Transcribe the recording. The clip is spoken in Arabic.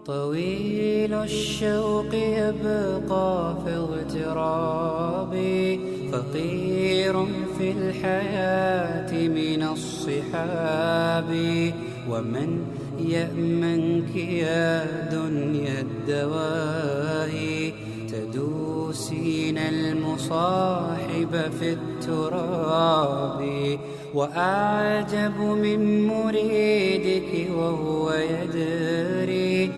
طويل الشوق يبقى في اغترابي، فقير في الحياة من الصحاب. ومن يأمنك يا دنيا الدواهي، تدوسين المصاحب في التراب. وأعجب من مريدك وهو يدري